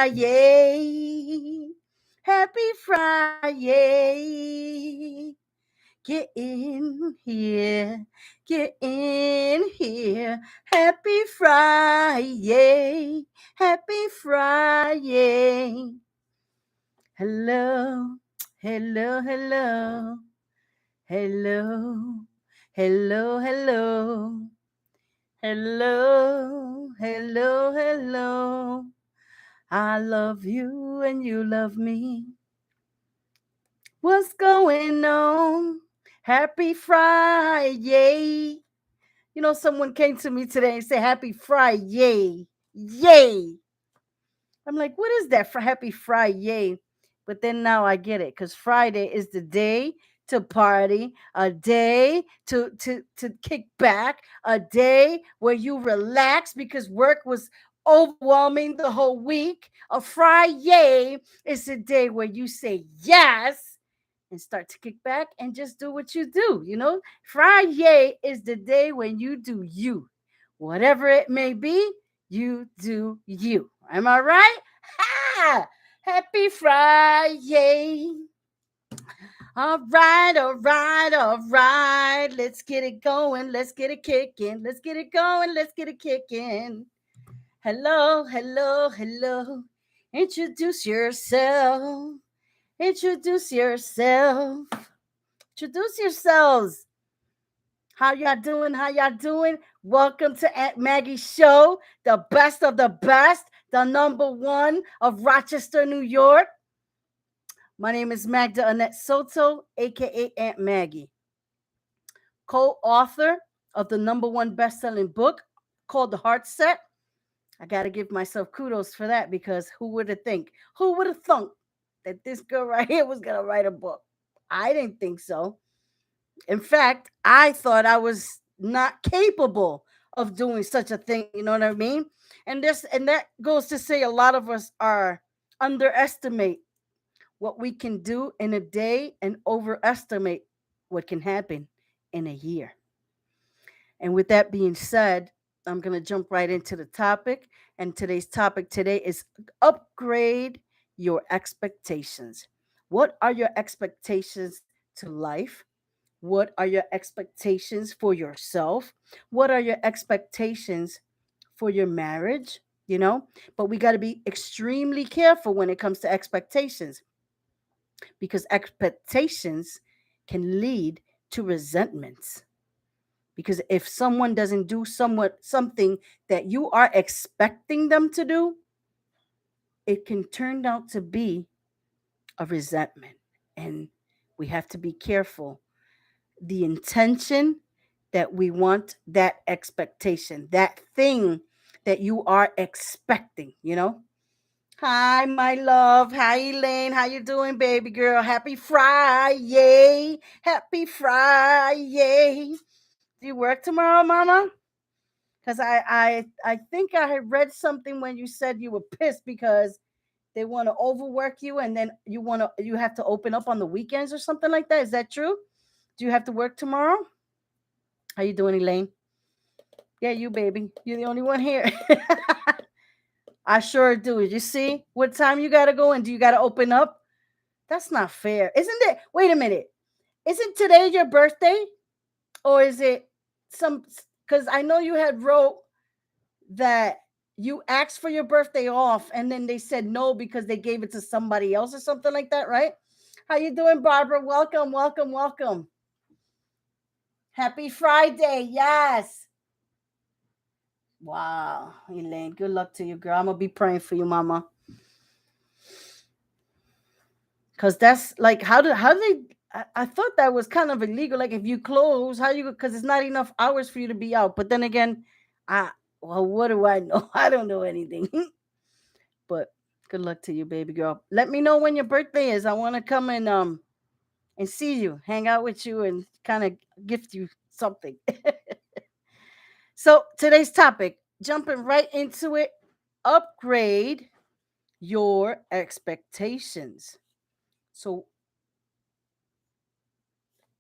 Friday. Happy Friday. Get in here. Get in here. Happy Friday. Happy Friday. Hello. Hello, hello. Hello. Hello, hello. Hello. Hello, hello. I love you and you love me. What's going on? Happy Friday. Someone came to me today and said, Happy Friday. Yay. I'm like, what is that for Happy Friday? But then now I get it because Friday is the day to party, a day to kick back, a day where you relax because work was overwhelming the whole week. A Friday is the day where you say yes and start to kick back and just do what you do. Friday is the day when you do you. Whatever it may be, you do you. Am I right? Ha! Happy Friday. All right, all right, all right. Let's get it going. Let's get it kicking. Let's get it going. Let's get it kicking. Hello, hello, hello. Introduce yourself. Introduce yourself. Introduce yourselves. How y'all doing? How y'all doing? Welcome to Aunt Maggie's show, the best of the best, the number one of Rochester, New York. My name is Magda Annette Soto, aka Aunt Maggie, co-author of the number one best-selling book called The Heart Set. I got to give myself kudos for that because who would have think? Who would have thunk that this girl right here was gonna write a book? I didn't think so. In fact, I thought I was not capable of doing such a thing. You know what I mean? And that goes to say a lot of us are underestimate what we can do in a day and overestimate what can happen in a year. And with that being said, I'm going to jump right into the topic. And today's topic today is upgrade your expectations. What are your expectations to life? What are your expectations for yourself? What are your expectations for your marriage? But we got to be extremely careful when it comes to expectations because expectations can lead to resentments. Because if someone doesn't do something that you are expecting them to do, it can turn out to be a resentment. And we have to be careful the intention that we want that expectation, that thing that you are expecting. Hi, my love. Hi, Elaine. How you doing, baby girl? Happy Friday. Happy Friday. Do you work tomorrow, Mama? Because I think I had read something when you said you were pissed because they want to overwork you and then you have to open up on the weekends or something like that. Is that true? Do you have to work tomorrow? How you doing, Elaine? Yeah, you baby. You're the only one here. I sure do. You see what time you gotta go and do you gotta open up? That's not fair. Isn't it? Wait a minute. Isn't today your birthday? Or is it some because I know you had wrote that you asked for your birthday off and then they said no because they gave it to somebody else or something like that, right? How you doing, Barbara? Welcome, welcome, welcome. Happy Friday. Yes. Wow, Elaine, good luck to you, girl. I'm gonna be praying for you, mama. Cause that's like how do they I thought that was kind of illegal. Like if you close, how you because it's not enough hours for you to be out. But then again, I well, what do I know? I don't know anything. But good luck to you, baby girl. Let me know when your birthday is. I want to come and see you, hang out with you, and kind of gift you something. So today's topic, jumping right into it, upgrade your expectations. So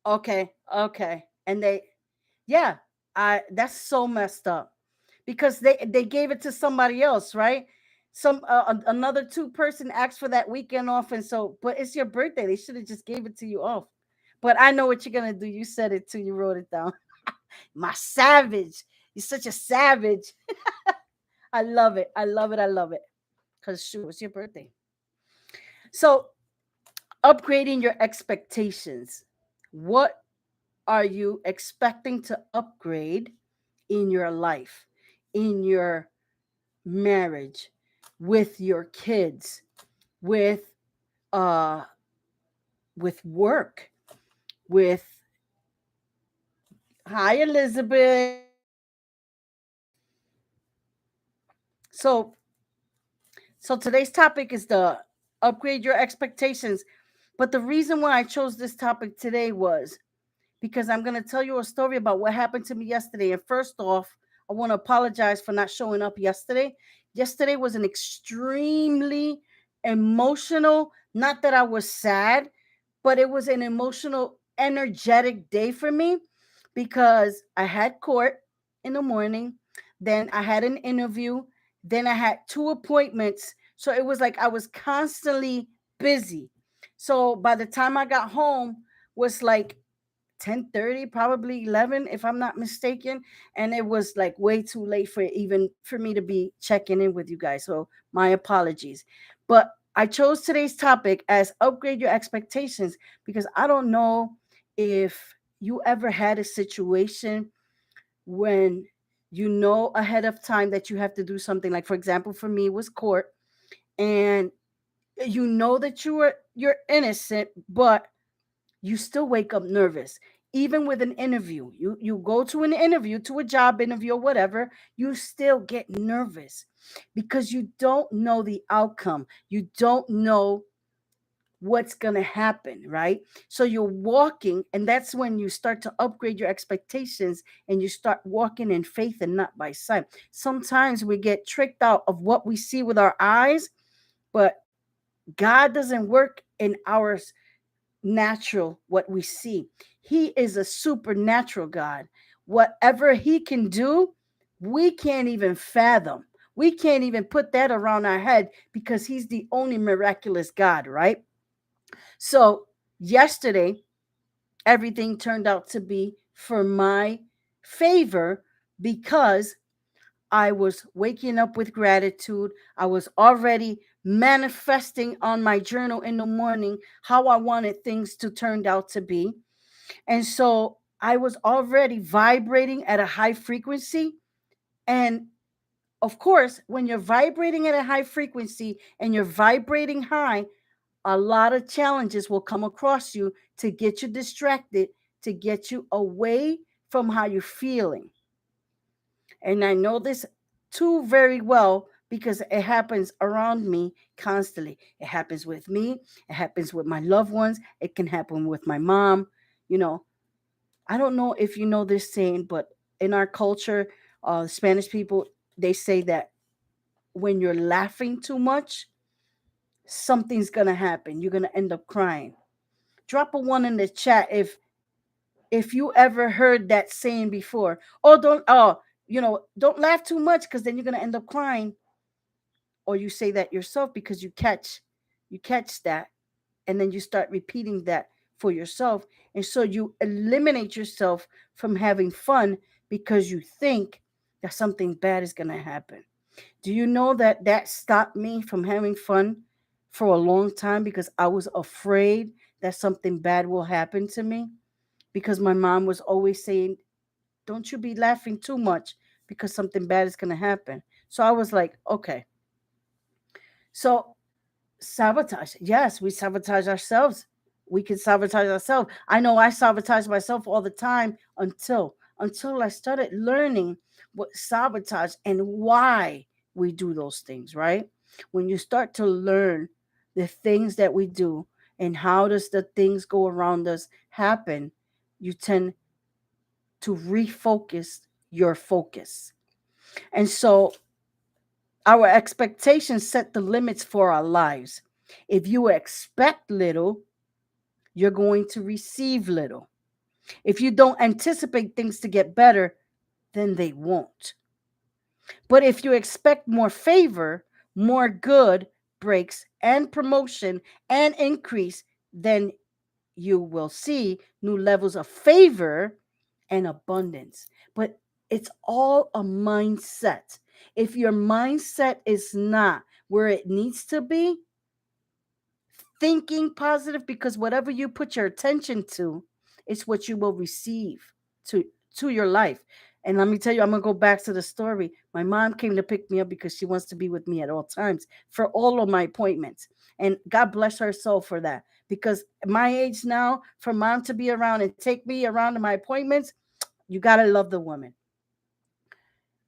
okay. And yeah, I that's so messed up. Because they gave it to somebody else, right? Another two-person asked for that weekend off, and so, but it's your birthday. They should have just gave it to you off. But I know what you're gonna do. You said it too. You wrote it down. My savage. You're such a savage. I love it. I love it. I love it. Because shoot, it's your birthday. So upgrading your expectations. What are you expecting to upgrade in your life, in your marriage, with your kids, with uh with work, with hi Elizabeth. So today's topic is the upgrade your expectations. But the reason why I chose this topic today was because I'm going to tell you a story about what happened to me yesterday. And first off, I want to apologize for not showing up yesterday. Yesterday was an extremely emotional, not that I was sad, but it was an emotional, energetic day for me because I had court in the morning, then I had an interview, then I had two appointments. So it was like I was constantly busy. So by the time I got home was like 10:30, probably 11 if I'm not mistaken, and it was like way too late for even for me to be checking in with you guys. So my apologies. But I chose today's topic as upgrade your expectations because I don't know if you ever had a situation when you know ahead of time that you have to do something, like for example for me it was court, and you know that you're innocent, but you still wake up nervous. Even with an interview, you go to an interview, to a job interview or whatever, you still get nervous because you don't know the outcome, you don't know what's going to happen, right? So you're walking, and that's when you start to upgrade your expectations and you start walking in faith and not by sight. Sometimes we get tricked out of what we see with our eyes, but God doesn't work in our natural what we see. He is a supernatural God. Whatever he can do, we can't even fathom. We can't even put that around our head because he's the only miraculous God, right? So, yesterday, everything turned out to be for my favor because I was waking up with gratitude. I was already manifesting on my journal in the morning how I wanted things to turn out to be. And so I was already vibrating at a high frequency. And of course, when you're vibrating at a high frequency and you're vibrating high, a lot of challenges will come across you to get you distracted, to get you away from how you're feeling. And I know this too very well because it happens around me constantly. It happens with me, it happens with my loved ones, it can happen with my mom. You know, I don't know if you know this saying, but in our culture, Spanish people, they say that when you're laughing too much, something's gonna happen. You're gonna end up crying. Drop a one in the chat if you ever heard that saying before. Oh, don't laugh too much because then you're gonna end up crying. Or you say that yourself because you catch that, and then you start repeating that for yourself, and so you eliminate yourself from having fun because you think that something bad is gonna happen. Do you know that that stopped me from having fun for a long time because I was afraid that something bad will happen to me? Because my mom was always saying, don't you be laughing too much because something bad is going to happen. So I was like, okay. So sabotage. Yes, we sabotage ourselves. We can sabotage ourselves. I know I sabotage myself all the time until I started learning what sabotage and why we do those things, right? When you start to learn the things that we do and how does the things go around us happen, you tend to refocus your focus. And so our expectations set the limits for our lives. If you expect little, you're going to receive little. If you don't anticipate things to get better, then they won't. But if you expect more favor, more good breaks and promotion and increase, then you will see new levels of favor and abundance. But it's all a mindset. If your mindset is not where it needs to be, thinking positive, because whatever you put your attention to, it's what you will receive to your life. And let me tell you, I'm gonna go back to the story. My mom came to pick me up because she wants to be with me at all times for all of my appointments. And God bless her soul for that. Because at my age now, for mom to be around and take me around to my appointments, you gotta love the woman.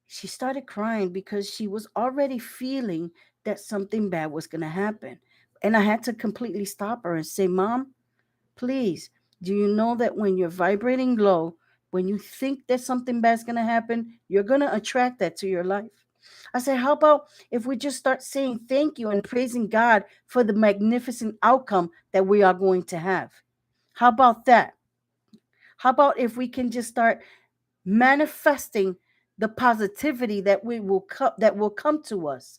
She started crying because she was already feeling that something bad was gonna happen. And I had to completely stop her and say, Mom, please, do you know that when you're vibrating low, when you think that something bad's going to happen, you're going to attract that to your life? I said, how about if we just start saying thank you and praising God for the magnificent outcome that we are going to have? How about that? How about if we can just start manifesting the positivity that will come to us?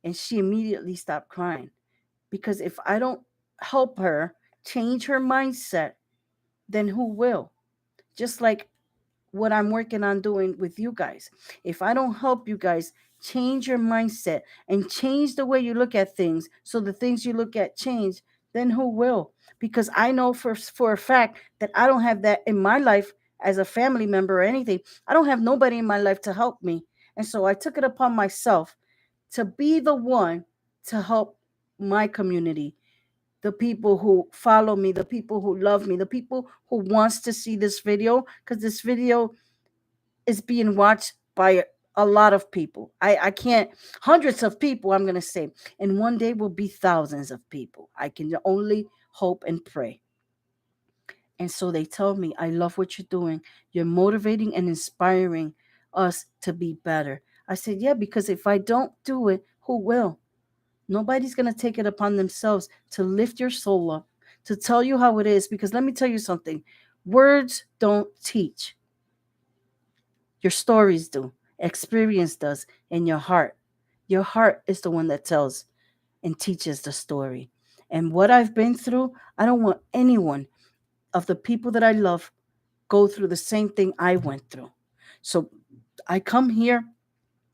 And she immediately stopped crying, because if I don't help her change her mindset, then who will? Just like what I'm working on doing with you guys. If I don't help you guys change your mindset and change the way you look at things, so the things you look at change, then who will? Because I know for a fact that I don't have that in my life as a family member or anything. I don't have nobody in my life to help me. And so I took it upon myself to be the one to help my community, the people who follow me, the people who love me, the people who wants to see this video, because this video is being watched by a lot of people. I can't, hundreds of people, I'm going to say, and one day will be thousands of people. I can only hope and pray. And so they told me, I love what you're doing. You're motivating and inspiring us to be better. I said, yeah, because if I don't do it, who will? Nobody's going to take it upon themselves to lift your soul up, to tell you how it is. Because let me tell you something, words don't teach, your stories do, experience does, and your heart. Your heart is the one that tells and teaches the story. And what I've been through, I don't want anyone of the people that I love go through the same thing I went through. So I come here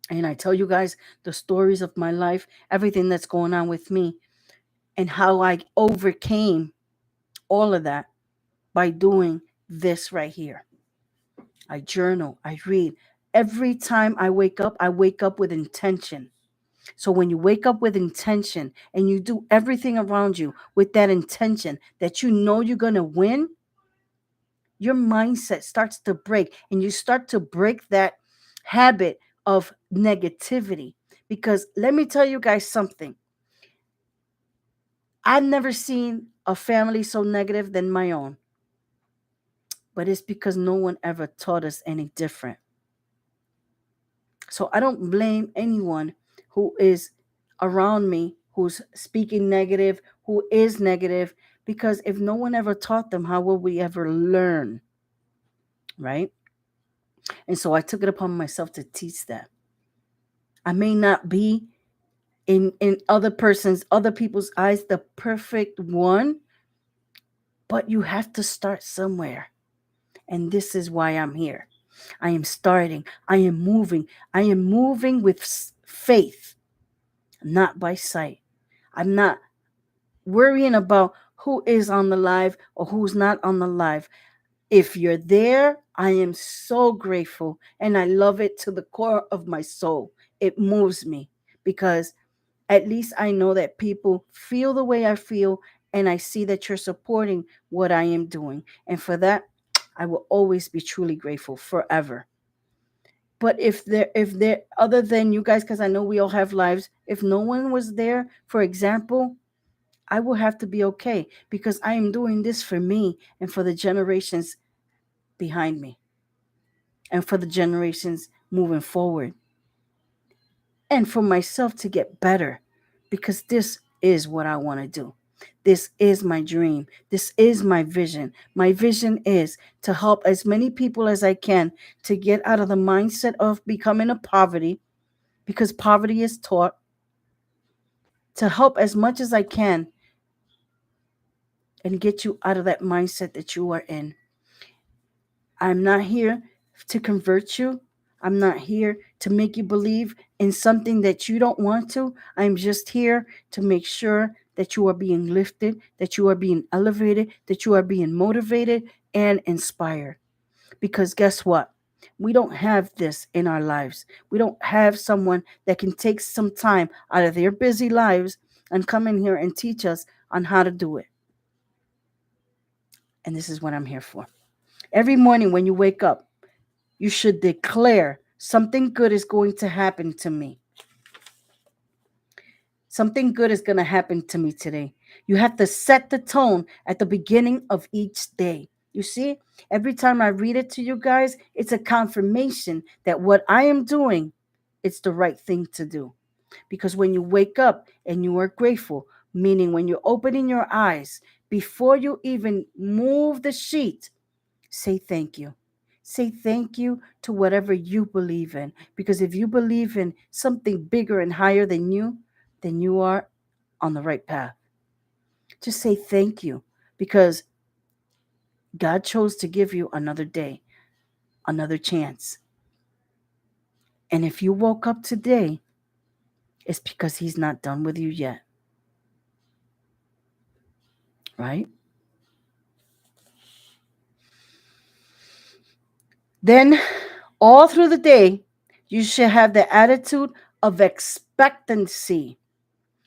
and I tell you guys the stories of my life, everything that's going on with me, and how I overcame all of that by doing this right here. I journal, I read. Every time I wake up with intention. So when you wake up with intention and you do everything around you with that intention that you know you're going to win, your mindset starts to break, and you start to break that habit of negativity. Because let me tell you guys something. I've never seen a family so negative than my own, but it's because no one ever taught us any different. So I don't blame anyone who is around me, who's speaking negative, who is negative, because if no one ever taught them, how will we ever learn? Right? And so I took it upon myself to teach that. I may not be in other people's eyes the perfect one, but you have to start somewhere. And this is why I'm here. I am starting. I am moving. I am moving with faith, not by sight. I'm not worrying about who is on the live or who's not on the live. If you're there, I am so grateful, and I love it to the core of my soul. It moves me because at least I know that people feel the way I feel, and I see that you're supporting what I am doing. And for that, I will always be truly grateful forever. But if there other than you guys, because I know we all have lives, if no one was there, for example, I will have to be okay, because I am doing this for me and for the generations behind me and for the generations moving forward, and for myself to get better, because this is what I want to do. This is my dream. This is my vision. My vision is to help as many people as I can to get out of the mindset of becoming a poverty, because poverty is taught. to help as much as I can and get you out of that mindset that you are in. I'm not here to convert you. I'm not here to make you believe in something that you don't want to. I'm just here to make sure that you are being lifted, that you are being elevated, that you are being motivated and inspired. Because guess what? We don't have this in our lives. We don't have someone that can take some time out of their busy lives and come in here and teach us on how to do it. And this is what I'm here for. Every morning when you wake up, you should declare something good is going to happen to me. Something good is going to happen to me today. You have to set the tone at the beginning of each day. You see, every time I read it to you guys, it's a confirmation that what I am doing, it's the right thing to do. Because when you wake up and you are grateful, meaning when you're opening your eyes, before you even move the sheet, say thank you. Say thank you to whatever you believe in. Because if you believe in something bigger and higher than you, then you are on the right path. Just say thank you because God chose to give you another day, another chance. And if you woke up today, it's because He's not done with you yet. Right? Then, all through the day, you should have the attitude of expectancy.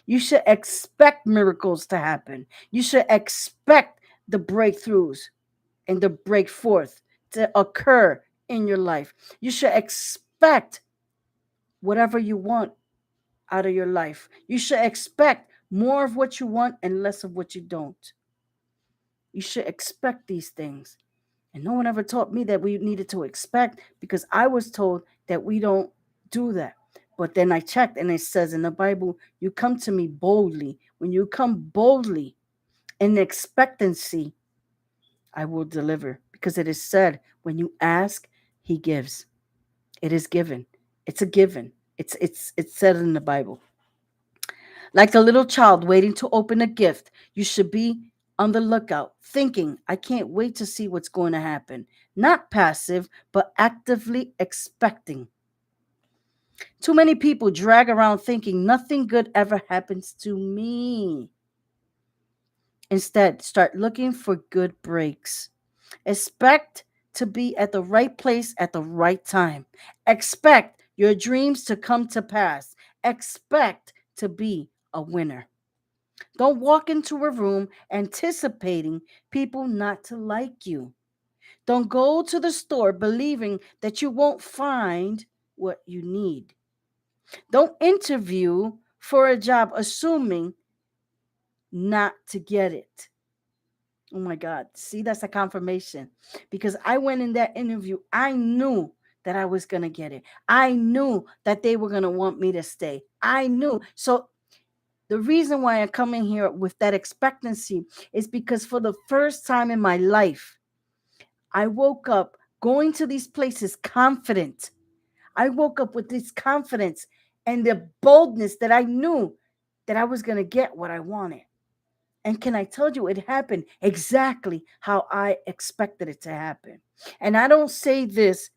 You should expect miracles to happen. You should expect the breakthroughs and the break forth to occur in your life. You should expect whatever you want out of your life. You should expect more of what you want and less of what you don't. You should expect these things. And no one ever taught me that we needed to expect because I was told that we don't do that. But then I checked and it says in the Bible, you come to me boldly. When you come boldly in expectancy, I will deliver. Because it is said, when you ask, He gives. It is given. It's a given. It's said in the Bible. Like a little child waiting to open a gift, you should be on the lookout, thinking, I can't wait to see what's going to happen. Not passive, but actively expecting. Too many people drag around thinking nothing good ever happens to me. Instead, start looking for good breaks. Expect to be at the right place at the right time. Expect your dreams to come to pass. Expect to be a winner. Don't walk into a room anticipating people not to like you. Don't go to the store believing that you won't find what you need. Don't interview for a job assuming not to get it. Oh my God. See, that's a confirmation. Because I went in that interview, I knew that I was going to get it. I knew that they were going to want me to stay. I knew. So the reason why I come in here with that expectancy is because for the first time in my life, I woke up going to these places confident. I woke up with this confidence and the boldness that I knew that I was going to get what I wanted. And can I tell you, it happened exactly how I expected it to happen. And I don't say this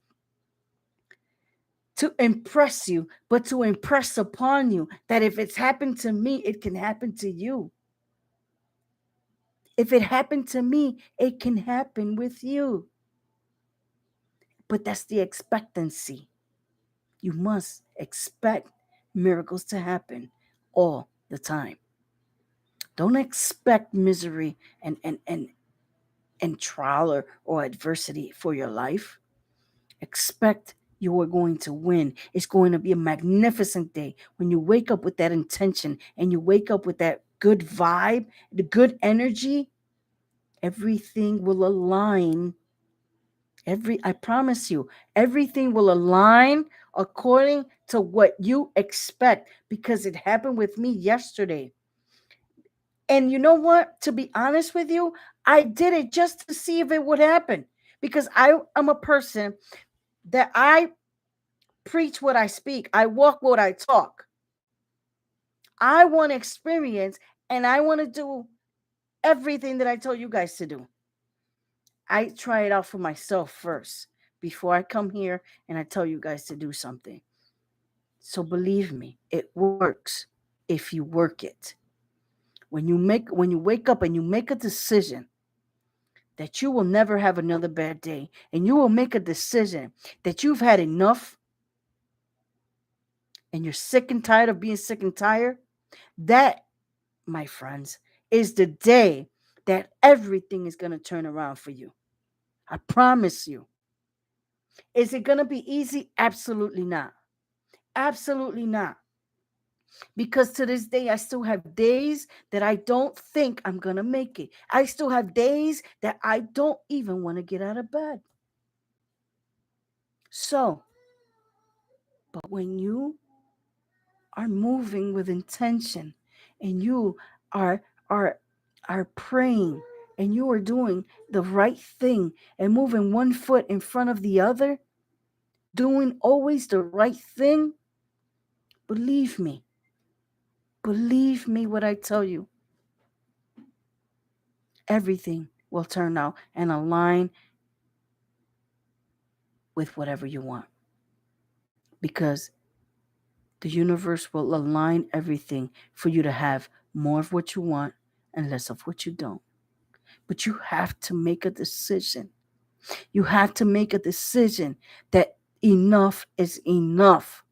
to impress you, but to impress upon you that if it's happened to me, it can happen to you. If it happened to me, it can happen with you. But that's the expectancy. You must expect miracles to happen all the time. Don't expect misery and trial or adversity for your life. Expect you are going to win. It's going to be a magnificent day when you wake up with that intention and you wake up with that good vibe, the good energy. Everything will align. I promise you, everything will align according to what you expect because it happened with me yesterday. And you know what? To be honest with you, I did it just to see if it would happen because I am a person that I preach what I speak. I walk what I talk. I want to experience, and I want to do everything that I told you guys to do. I try it out for myself first before I come here and I tell you guys to do something. So believe me, it works if you work it. When you wake up and you make a decision that you will never have another bad day, and you will make a decision that you've had enough and you're sick and tired of being sick and tired, that, my friends, is the day that everything is going to turn around for you. I promise you. Is it going to be easy? Absolutely not. Absolutely not. Because to this day, I still have days that I don't think I'm going to make it. I still have days that I don't even want to get out of bed. So, but when you are moving with intention and you are are are praying and you are doing the right thing and moving one foot in front of the other, doing always the right thing, believe me, believe me what I tell you, everything will turn out and align with whatever you want, because the universe will align everything for you to have more of what you want and less of what you don't. But you have to make a decision. You have to make a decision that enough is enough.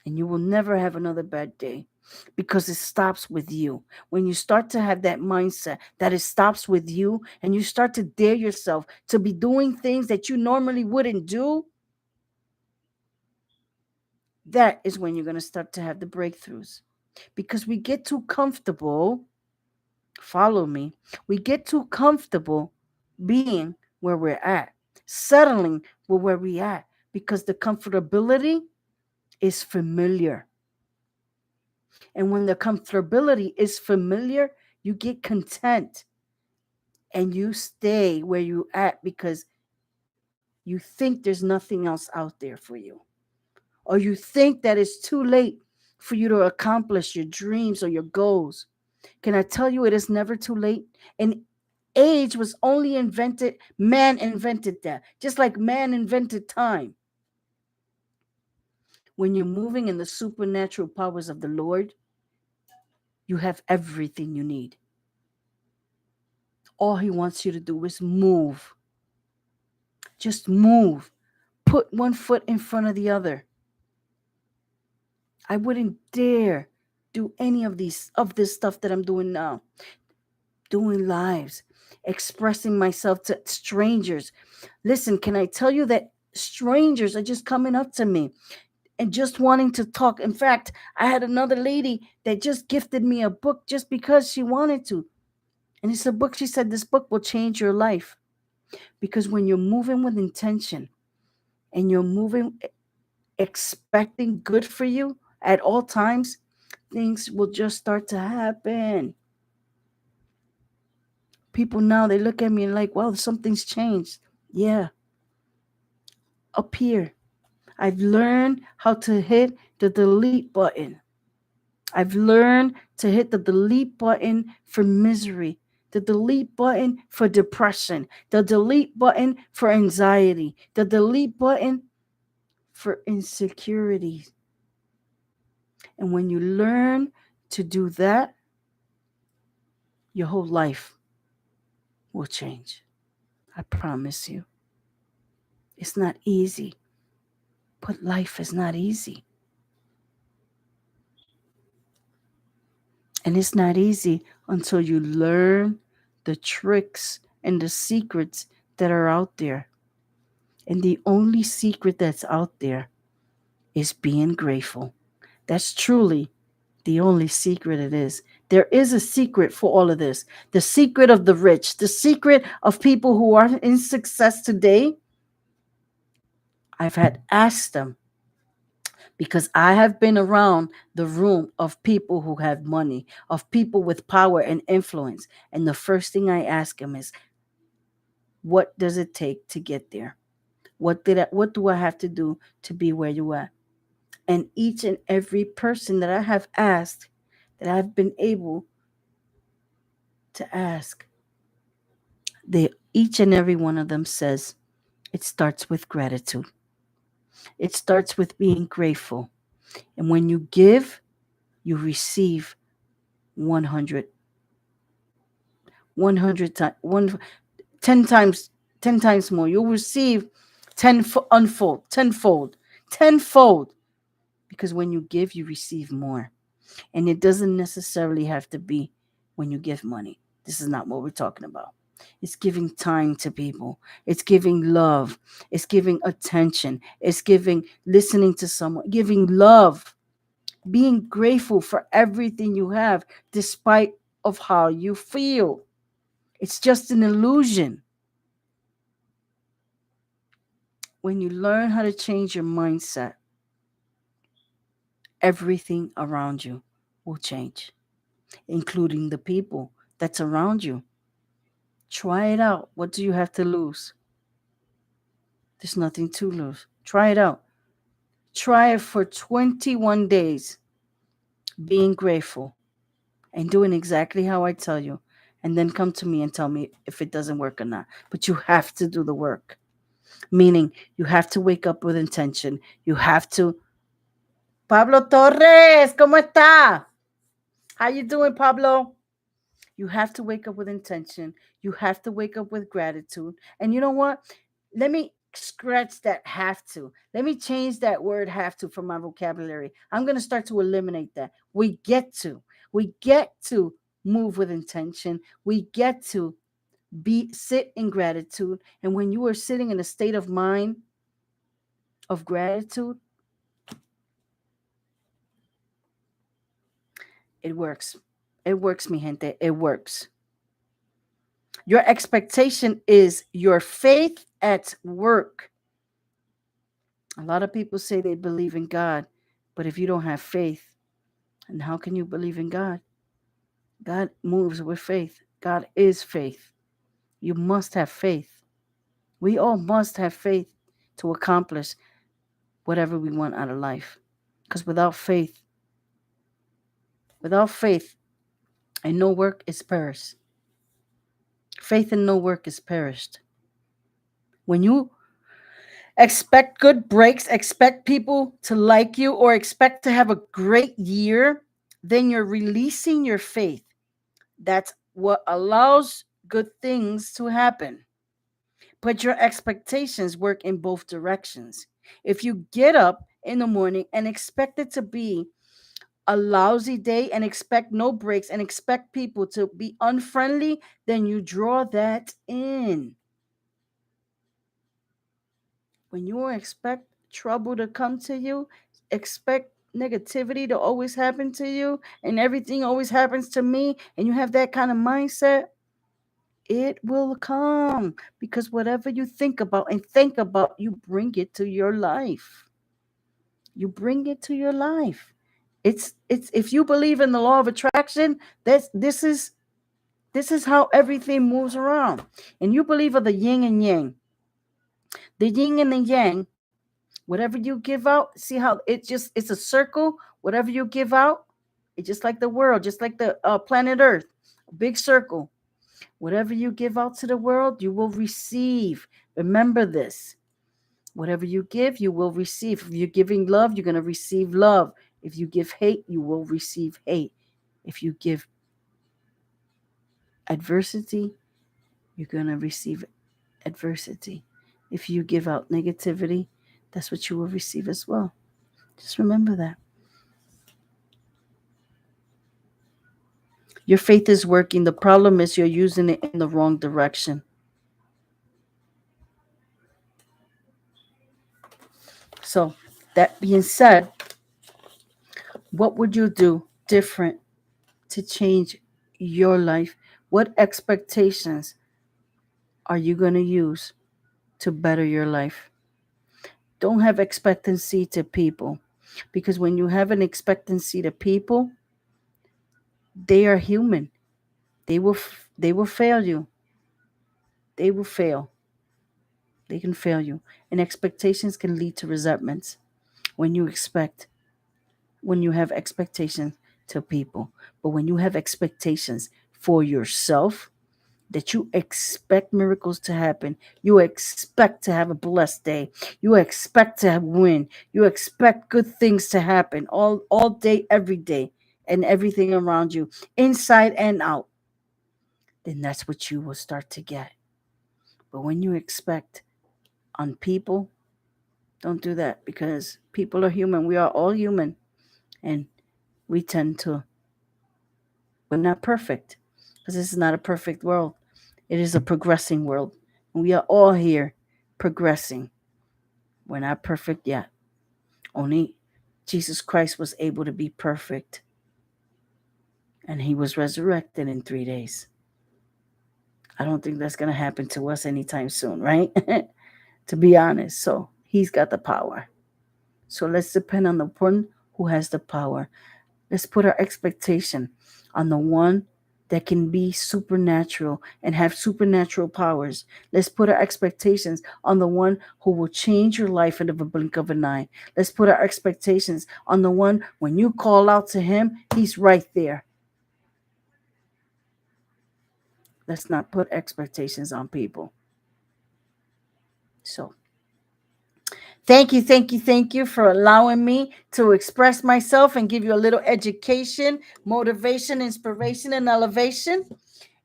And you will never have another bad day, because it stops with you. When you start to have that mindset that it stops with you and you start to dare yourself to be doing things that you normally wouldn't do, that is when you're going to start to have the breakthroughs. Because we get too comfortable, follow me, we get too comfortable being where we're at, settling with where we're at, because the comfortability is familiar. And when the comfortability is familiar, you get content and you stay where you at because you think there's nothing else out there for you. Or you think that it's too late for you to accomplish your dreams or your goals. Can I tell you, it is never too late? And age was only invented, man invented that. Just like man invented time. When you're moving in the supernatural powers of the Lord, you have everything you need. All he wants you to do is move. Just move. Put one foot in front of the other. I wouldn't dare do any of this stuff that I'm doing now. Doing lives, expressing myself to strangers. Listen, can I tell you that strangers are just coming up to me and just wanting to talk? In fact, I had another lady that just gifted me a book just because she wanted to. And it's a book, she said, this book will change your life. Because when you're moving with intention and you're moving expecting good for you at all times, things will just start to happen. People now, they look at me and like, wow, something's changed. Yeah. Up here, I've learned how to hit the delete button. I've learned to hit the delete button for misery, the delete button for depression, the delete button for anxiety, the delete button for insecurity. And when you learn to do that, your whole life will change. I promise you. It's not easy, but life is not easy. And it's not easy until you learn the tricks and the secrets that are out there. And the only secret that's out there is being grateful. That's truly the only secret it is. There is a secret for all of this. The secret of the rich, the secret of people who are in success today. I've had asked them, because I have been around the room of people who have money, of people with power and influence. And the first thing I ask them is, what does it take to get there? What do I have to do to be where you are? And each and every person that I have asked, that I've been able to ask, each and every one of them says it starts with gratitude. It starts with being grateful. And when you give, you receive 100, 100 times, 10 times, 10 times more. You'll receive tenfold, tenfold. Because when you give, you receive more. And it doesn't necessarily have to be when you give money. This is not what we're talking about. It's giving time to people. It's giving love. It's giving attention. It's giving listening to someone, giving love, being grateful for everything you have despite of how you feel. It's just an illusion. When you learn how to change your mindset, everything around you will change, including the people that's around you. Try it out. What do you have to lose? There's nothing to lose. Try it out. Try it for 21 days, being grateful and doing exactly how I tell you. And then come to me and tell me if it doesn't work or not. But you have to do the work. Meaning you have to wake up with intention. You have to. Pablo Torres, ¿cómo está? How you doing, Pablo? You have to wake up with intention. You have to wake up with gratitude. And you know what? Let me scratch that have to. Let me change that word have to from my vocabulary. I'm going to start to eliminate that. We get to. We get to move with intention. We get to sit in gratitude. And when you are sitting in a state of mind of gratitude, it works. It works, mi gente. It works. Your expectation is your faith at work. A lot of people say they believe in God, but if you don't have faith, and how can you believe in God? God moves with faith. God is faith. You must have faith. We all must have faith to accomplish whatever we want out of life. Because without faith and no work is perished. Faith and no work is perished. When you expect good breaks, expect people to like you, or expect to have a great year, then you're releasing your faith. That's what allows good things to happen. But your expectations work in both directions. If you get up in the morning and expect it to be a lousy day and expect no breaks and expect people to be unfriendly, then you draw that in. When you expect trouble to come to you, expect negativity to always happen to you, and everything always happens to me, and you have that kind of mindset, it will come, because whatever you think about, you bring it to your life. You bring it to your life. It's if you believe in the law of attraction, this is how everything moves around. And you believe of the yin and yang. The yin and the yang, whatever you give out, see how it's a circle. Whatever you give out, it's just like the world, just like the planet Earth, a big circle. Whatever you give out to the world, you will receive. Remember this. Whatever you give, you will receive. If you're giving love, you're going to receive love. If you give hate, you will receive hate. If you give adversity, you're going to receive adversity. If you give out negativity, that's what you will receive as well. Just remember that. Your faith is working. The problem is you're using it in the wrong direction. So, that being said, what would you do different to change your life? What expectations are you going to use to better your life? Don't have expectancy to people, because when you have an expectancy to people, they are human. They will fail you. They will fail. They can fail you. And expectations can lead to resentments. When you have expectations to people. But when you have expectations for yourself, that you expect miracles to happen, you expect to have a blessed day, you expect to win, you expect good things to happen all day, every day, and everything around you, inside and out, then that's what you will start to get. But when you expect on people, don't do that, because people are human. We are all human, and we tend to, we're not perfect, because this is not a perfect world. It is a progressing world. And we are all here progressing. We're not perfect yet. Only Jesus Christ was able to be perfect. And he was resurrected in 3 days. I don't think that's going to happen to us anytime soon, right? To be honest. So he's got the power. So let's depend on the one who has the power. Let's put our expectation on the one that can be supernatural and have supernatural powers. Let's put our expectations on the one who will change your life in the blink of an eye. Let's put our expectations on the one, when you call out to him, he's right there. Let's not put expectations on people. So thank you for allowing me to express myself and give you a little education, motivation, inspiration, and elevation.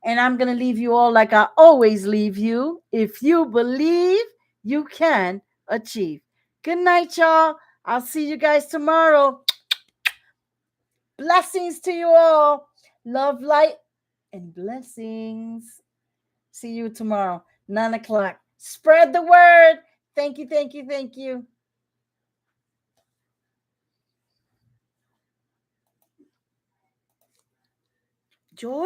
And I'm going to leave you all like I always leave you. If you believe, you can achieve. Good night, y'all. I'll see you guys tomorrow. Blessings to you all. Love, light, and blessings. See you tomorrow, 9 o'clock. Spread the word. Thank you. Joy.